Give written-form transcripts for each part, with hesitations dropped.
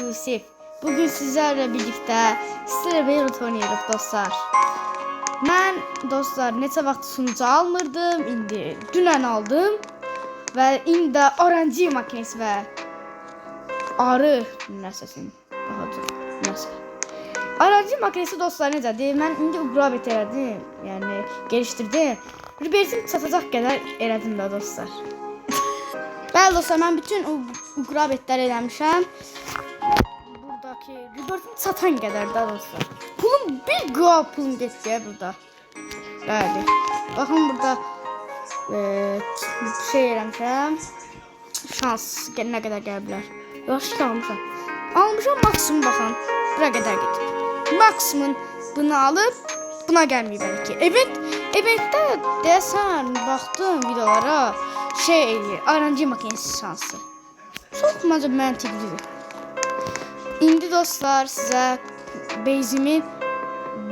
Yusif. Bugün sizlerle birlikte Strawberry oynayırıq dostlar. Ben dostlar neçə vaxt sunucu almırdım, indi dünən aldım ve indi RNG makinesi ve arı nəsəsin. Nəsə. RNG makinesi dostlar necədir? Mən indi upgrade elədim, yəni geliştirdim. Ribertim çatacaq qədər elədim də dostlar. Bəli dostlar, mən bütün upgrade'lər eləmişəm. Buradaki Ribertim çatan qədər də dostlar. Pulum bir qıva pulum getdi burada. Bəli. Baxın burada şey eləmişəm. Şans nə qədər gələ bilər. Yaxşı almışam. Almışam maksimum baxın. Bura qədər gedir. Maksimum bunu alıp buna gəlməyib belki. Eventdə deyəsən baxdım videolara şey eləyir. RNG makinesi şansı. Çox məncə məntiqlidir. İndi dostlar sizə base'imin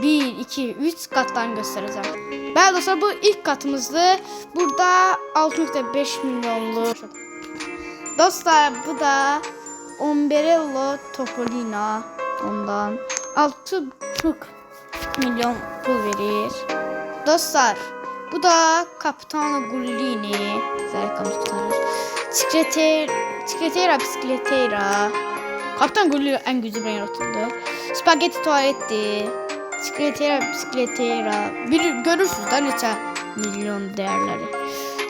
1, 2, 3 katlarını göstereceğim. Bəli dostlar, bu ilk katımızdı. Burada 6.5 milyonlu. Dostlar bu da Ombrello Topolino. Ondan 6,5 milyon pul verir. Dostlar bu da Capitano Gullini. Zerkamız tutarır. Secretera Bisikletera. Kapitan Gullini en güzel bir oturdu. Spagetti tuvaletti. Secretera Bisikletera. Bir görürsünüz da neçə milyon değerleri.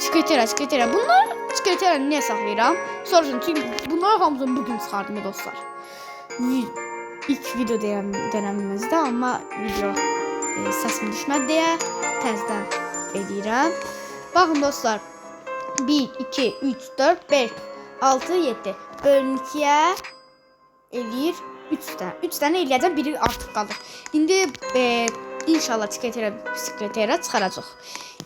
Secretera. Bunlar Secretera niye saklayıram? Soruşun, çünkü bunlar hamısını bugün çıxardım dostlar. İlk video dönemimizde ama video sesim düşmədi deyə təzdən edirəm. Baxın dostlar. 1, 2, 3, 4, 5, 6, 7. Bölün 2'ye eləyir 3 tane. 3 tane eləyəcəm, biri artıq qalır. İndi inşallah Secretera çıxaracaq.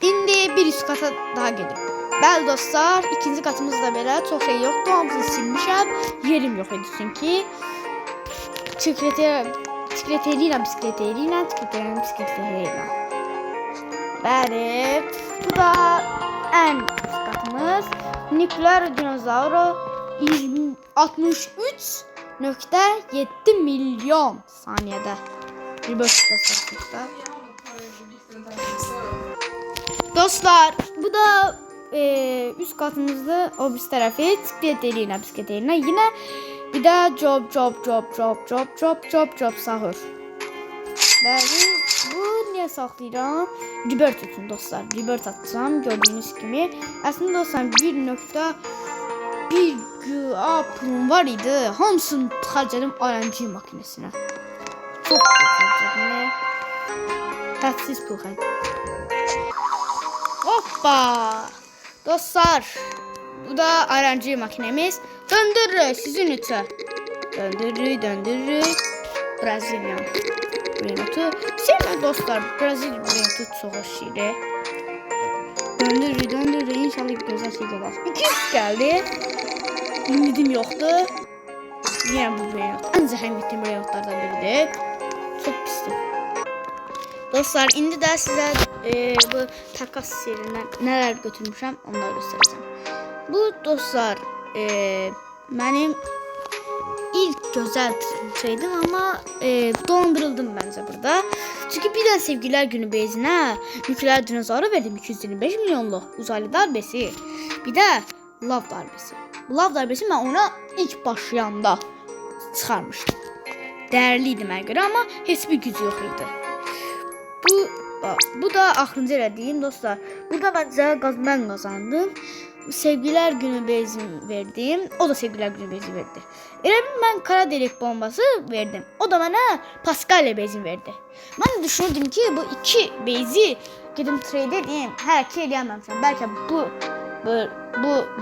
İndi bir üst kata daha gedir. Bəli dostlar, ikinci katımızda belə çox şey yoxdur. Hamısını silmişəm. Yerim yox idi çünki. Secretera Bisikletera. Bəli. Bu da en üst katımız. Nükleer Dinozauro 63.7 milyon saniyede. Dostlar bu da üst katımızda o bir tarafı Bisikletera yine bir de job sahur. Bəli, bu niye saklayıram? Rebirth üçün dostlar. Rebirth atacağım gördüğünüz gibi. Aslında dostlar 1.1 GA pulum var idi. Hamısını harcadım RNG makinesine. Çok pul harcadım. Hədsiz pul harcadım. Hoppa! Dostlar, bu da RNG makinemiz. Döndürür sizin üçün. Döndürür. Brazilian. Brenotu. Sevmem dostlar. Brezilya Brenotu çok şirin. Döndürür. İnşallah güzel şey gelir. 200 geldi. Ümidim yoktu. Yine bu Brenot. En zəhəmətli Brenotlardan biridir. Çok pisdir. Dostlar indi də sizə bu takas serindən nələr götürmüşəm onları göstərəcəm. Bu dostlar mənim İlk güzel şeydim ama dolandırıldım bence burada. Çünkü bir de sevgililer günü bezine nükleer dinozavru verdim 225 milyonlu uzaylı darbesi. Bir de lav darbesi. Bu lav darbesi ben ona ilk başlayanda çıkarmıştım. Değerliydi mənə göre ama hiçbir gücü yok idi. Bu da axırıncı elədiyim dostlar. Burada bence ben kazandım. Sevgililer günü bezim verdim. O da sevgililer günü bezi verdi. Ben kara delik bombası verdim. O da bana Paskalya bezim verdi. Ben düşündüm ki bu iki bezi gidip trade edeyim. Her ki eləyəməmişəm. Belki bu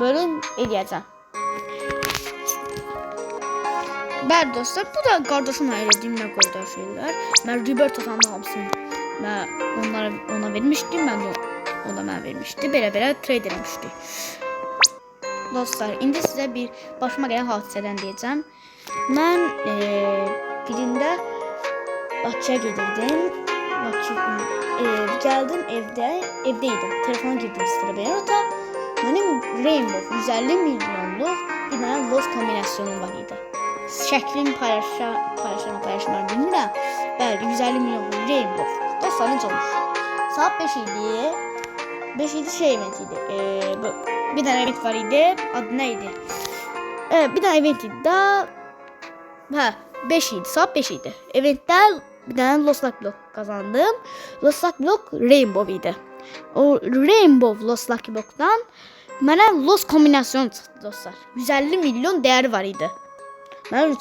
bölüm eləyəcəm. Bəli dostlar, bu da qardaşımla elədiyimlə qoyduğum şeyler. Ben Rebirth atanda hamısını ona vermişdim. O da mənə vermişdi. Belə trade eləmişdi. Dostlar, indi sizə bir başıma gələn hadisədən deyəcəm. Mən birində Bakıya gedirdim. Gəldim evdeydim. Telefona girdim Strawberry'da. Mənim Rainbow 150 milyonluq bir dənə Lost kombinasyonu var idi. şəklini paylaşmağı bilmirəm. Bəli, 150 milyon Rainbow. Dostlar necə olmuş? Saat 5 idi. 5 idi şey event idi. Bir tane event var idi. Adı neydi? Bir tane event idi da. 5 idi. Saat 5 idi. Eventdə bir tane Lost Lucky Block kazandım. Lost Lucky Block Rainbow idi. O Rainbow Lost Lucky Block'dan mənə Lost kombinasyon çıxdı dostlar. 150 milyon değeri var idi. Mən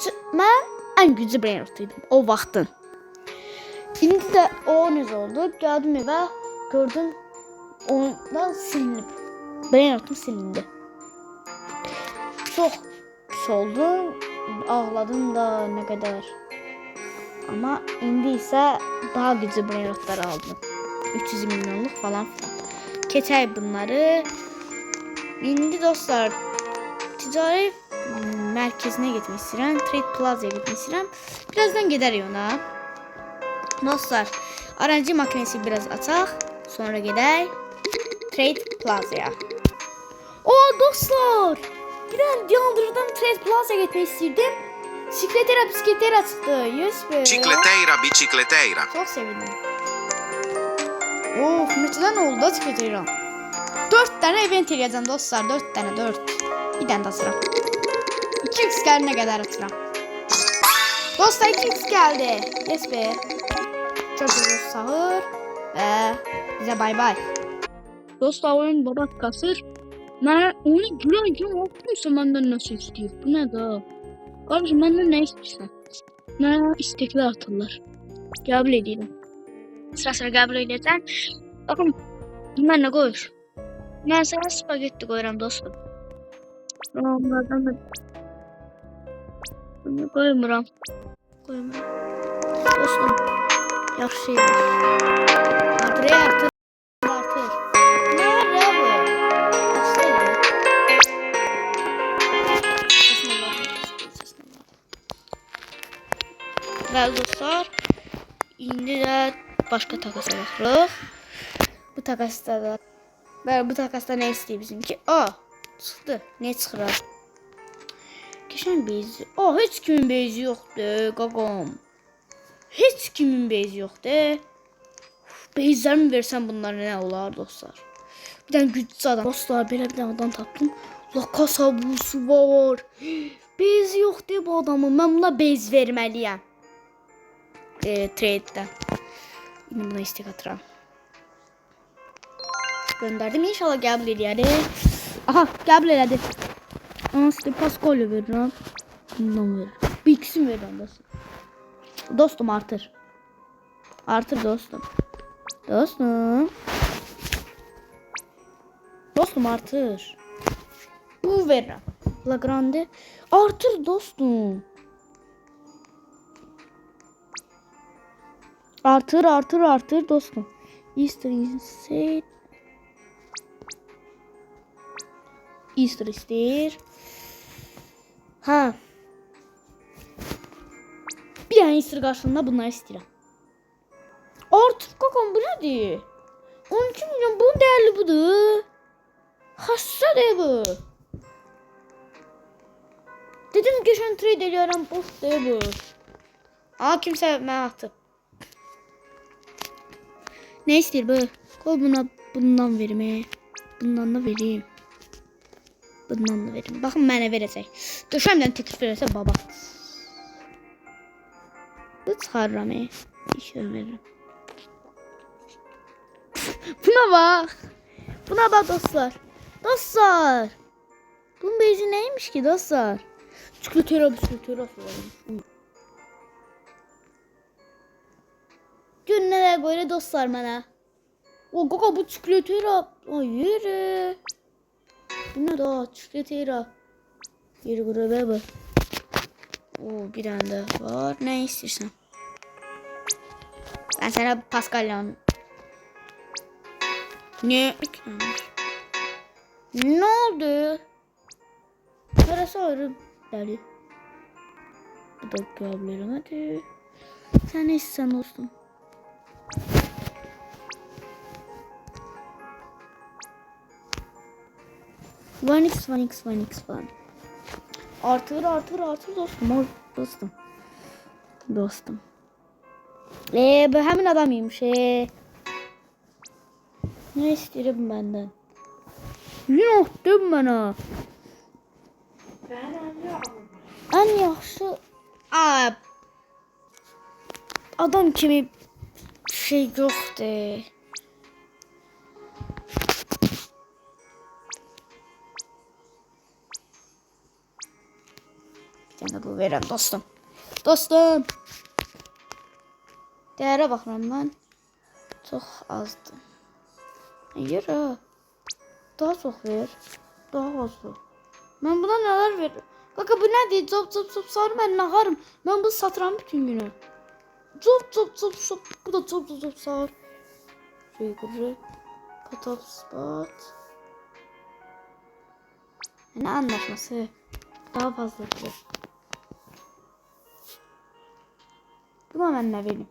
en güclü brain rot idim o vaxtın. Şimdi de o necə oldu? Geldim evə, gördüm ondan silinib. Brain rotum silindi. Çok pis oldu. Ağladım da ne kadar. Ama indi ise daha güclü brain rotlar aldım. 300 milyonluk falan filan. Keçək bunları. İndi dostlar ticari merkezine gitmek istedim. Trade Plaza'ya gitmek istedim. Birazdan giderim ona. Dostlar RNG makinesi biraz açaq. Sonra gidelim Trade Plaza'ya. Dostlar. Bir yandırdan Trade Plaza'ya gitmek istedim. Bisikletera çıktı. Yes be. Bicicleteira. Çok sevindim. Fırçadan oldu da Bisikletera. 4 tane event eləyəcəm dostlar. 4 tane 4. Bir tane de atıram. 2x geldi ne kadar atıram. Dostlar 2x geldi. Yes be. Çok uzun sahur. Ve bize bay bay. Dostlar oyun babat kasır. Ben onu gülen yapıyorsa benden nasıl istiyor? Bu ne da? Kardeşim benden ne istiyorsan? Ne istekli atırlar. Kabul edelim. Sıra kabul edeceğim. Bakın bunlar ne koyur? Ben sana spagetti koyuram dostum. Onlardan da bunu koymuram. Dostum. Yaxşı şeydir. Artır. Ne var ya bu? Açsaydı. Bəli dostlar. İndi də başqa takasa baxırıq. Bu takasda da bu takasda ne istəyir bizimki? Çıxdı. Ne çıxır? Geçen bezi. Hiç kimin bezi yoktu qaqam. Hiç kimin bezi yoktu. Bezlerimi versem bunlar ne olar dostlar? Bir tane güçlü adam. Dostlar belə bir tane adam tapdım. Lakasa busu var. Bezi yoktu bu adamın. Ben buna bez verməliyəm. Trade'den. Yine buna istek atıram. Gönderdim inşallah qəbul edər. Aha qəbul elədi. Size Pascal'ı veririm. Bundan veririm. Bir ikisini veririm dostum. Dostum artır. Artır dostum. Dostum artır. Bu veririm. La Grande. Artır dostum. Artır dostum. Easter ister. Bir tane Easter karşılığında bunları istiyorum. Artık kakam bu nedir? 12 milyon bunun değerli budur. Hassa de bu. Dedim geçen trade ediyorum. Boş de bu. Kimse bana attı. Ne istiyor bu? Koy buna bundan vermeye. Bundan da vereyim. Bundan da vereyim. Bakın mənə verəcək. Döşəmdən teklif verəsə baba. Bu çıxarıram. İşə veririm. Buna bak dostlar. Bunun bezi neymiş ki dostlar? Çikolatera. Gün neler böyle dostlar bana. Kaka bu çikolatera. Hayır. Bu ne daha çikolatera. Yeri gruba bak. Bir tane daha var. Ne istiyorsan. Ben sana Pascal'la. Ne oldu? Parası ayrı dedi. Bu da kablerim hadi. Sen ne istiyorsan dostum. One x. Artır dostum. Dostum. Bu hemen adamıymış. Ne isterim benden? Yok dem bana. En yaxşı adam kimi şey yoxdur. Bir tane bu verəm dostum. Dostum. Değerə baxıram mən. Çox azdır. Yürü. Daha çox ver. Daha azdır. Mən buna nələr veririm? Bakın bu nədir? Cop sarı mən nağarım. Mən bunu satıram bütün günü. Cop. Bu da cop sarı. Şöyle. Potop spot. Ne anlaşması? Daha fazla. Buna ben ne vereyim?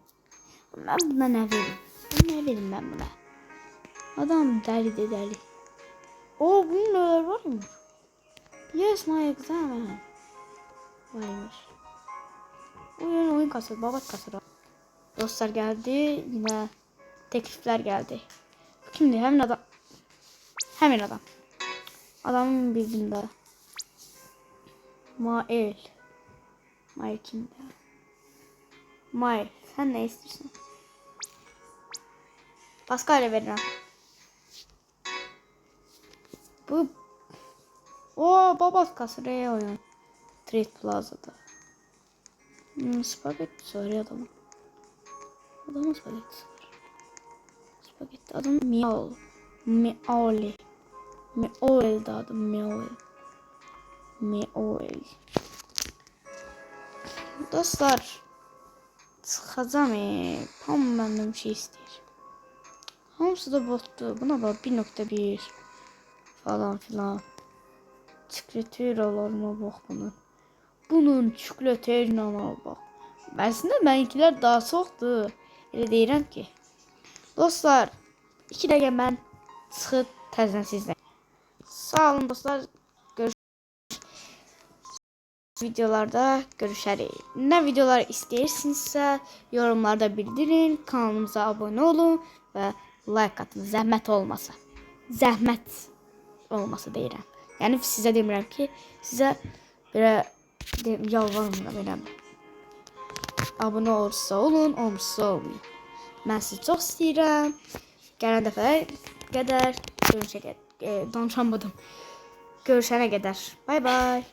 Ben buna ne vereyim? Ne vereyim ben buna? Adam deli. Oo bunun neler var mı? Yes my exam. Varmış. Oyun kasası, babat kasası. Dostlar geldi. Yine teklifler geldi. Kimdi? Hemen adam. Adamın bildiğinde. Mail kimdi? Mail. Sen ne istiyorsun? Pascal'e veririm. Bu babat kasası oyun. Trade Plaza'da. Spagetti var ya adamın. Adamın spagettisi var. Spagetti adam Meoli. Meoli da adım Meoli. Dostlar çıxacam hamı məndən bir şey istəyir. Hamısı da botdur. Buna bax 1.1 falan filan. Çikleteralarına bax bunun. Bunun çikleterinə bax. Əslində mənimkilər daha çoxdur. Elə deyirəm ki. Dostlar 2 dəqiqə mən çıxıb təzədən sizlə. Sağ olun dostlar. Videolarda görüşərik. Ne videolar istəyirsinizsə yorumlarda bildirin. Kanalımıza abone olun və like atın. Zəhmət olmasa. Zəhmət olmasa deyirəm. Yəni sizə demirəm ki, sizə belə yalvarmıram elə. Abone olursa olun, olmursa olmayın. Mən sizi çox istəyirəm. Gələn dəfəyə qədər danışamadım. Görüşənə qədər. Bay bay.